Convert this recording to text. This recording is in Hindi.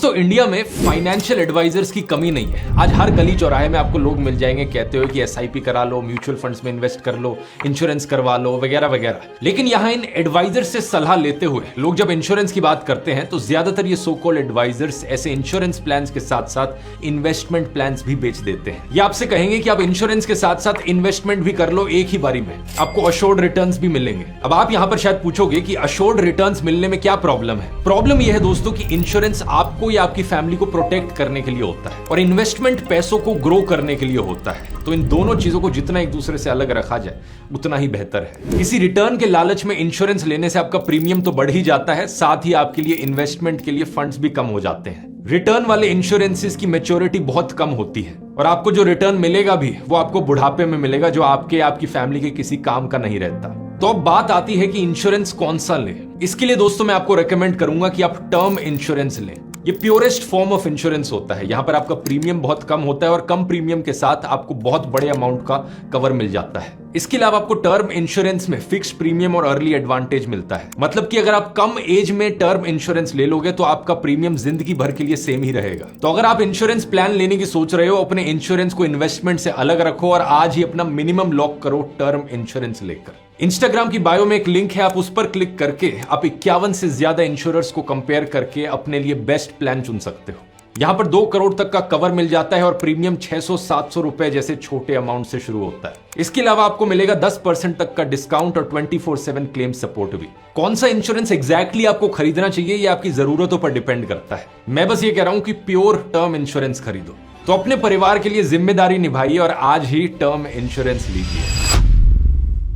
दोस्तों इंडिया में फाइनेंशियल एडवाइजर्स की कमी नहीं है। आज हर गली चौराहे में आपको लोग मिल जाएंगे कहते हो कि एसआईपी करा लो, म्यूचुअल फंड्स में इन्वेस्ट कर लो, इंश्योरेंस करवा लो वगैरह वगैरह। लेकिन यहाँ इन एडवाइजर्स से सलाह लेते हुए लोग जब इंश्योरेंस की बात करते हैं तो ज्यादातर ये सो कॉल्ड एडवाइजर्स ऐसे इंश्योरेंस प्लान्स के साथ साथ इन्वेस्टमेंट प्लान्स भी बेच देते हैं। ये आपसे कहेंगे कि आप इंश्योरेंस के साथ साथ इन्वेस्टमेंट भी कर लो एक ही बारी में, आपको अश्योर्ड रिटर्न्स भी मिलेंगे। अब आप यहाँ पर शायद पूछोगे कि अश्योर्ड रिटर्न्स मिलने में क्या प्रॉब्लम है। प्रॉब्लम यह है दोस्तों कि इंश्योरेंस आपको या आपकी फैमिली को प्रोटेक्ट करने के लिए होता है और इन्वेस्टमेंट पैसों को ग्रो करने के लिए होता है। तो इन दोनों चीजों को जितना एक दूसरे से अलग रखा जाए उतना ही बेहतर है। किसी रिटर्न के लालच में इंश्योरेंस लेने से आपका प्रीमियम तो बढ़ ही जाता है, साथ ही आपके लिए इन्वेस्टमेंट के लिए फंड्स भी कम हो जाते हैं। रिटर्न वाले इंश्योरेंसेस की मैच्योरिटी बहुत कम होती है और आपको जो रिटर्न मिलेगा भी वो आपको बुढ़ापे में मिलेगा, जो आपकी फैमिली के किसी काम का नहीं रहता। तो अब बात आती है कि इंश्योरेंस कौन सा लें। इसके लिए दोस्तों मैं आपको रेकमेंड करूंगा कि आप टर्म इंश्योरेंस लें। ये प्योरेस्ट फॉर्म ऑफ इंश्योरेंस होता है। यहां पर आपका प्रीमियम बहुत कम होता है और कम प्रीमियम के साथ आपको बहुत बड़े अमाउंट का कवर मिल जाता है। इसके अलावा आपको टर्म इंश्योरेंस में फिक्स्ड प्रीमियम और अर्ली एडवांटेज मिलता है। मतलब कि अगर आप कम एज में टर्म इंश्योरेंस ले लोगे तो आपका प्रीमियम जिंदगी भर के लिए सेम ही रहेगा। तो अगर आप इंश्योरेंस प्लान लेने की सोच रहे हो, अपने इंश्योरेंस को इन्वेस्टमेंट से अलग रखो और आज ही अपना मिनिमम लॉक करो टर्म इंश्योरेंस लेकर। इंस्टाग्राम की बायो में एक लिंक है, आप उस पर क्लिक करके आप 51 से ज्यादा इंश्योरर्स को कंपेयर करके अपने लिए बेस्ट प्लान चुन सकते हो। यहां पर 2 करोड़ तक का कवर मिल जाता है और प्रीमियम 600-700 रुपए जैसे छोटे अमाउंट से शुरू होता है। इसके अलावा आपको मिलेगा 10% तक का डिस्काउंट और 24/7 क्लेम सपोर्ट भी। कौन सा इंश्योरेंस एग्जैक्टली आपको खरीदना चाहिए ये आपकी जरूरतों पर डिपेंड करता है। मैं बस ये कह रहा हूं कि प्योर टर्म इंश्योरेंस खरीदो। तो अपने परिवार के लिए जिम्मेदारी निभाइए और आज ही टर्म इंश्योरेंस लीजिए।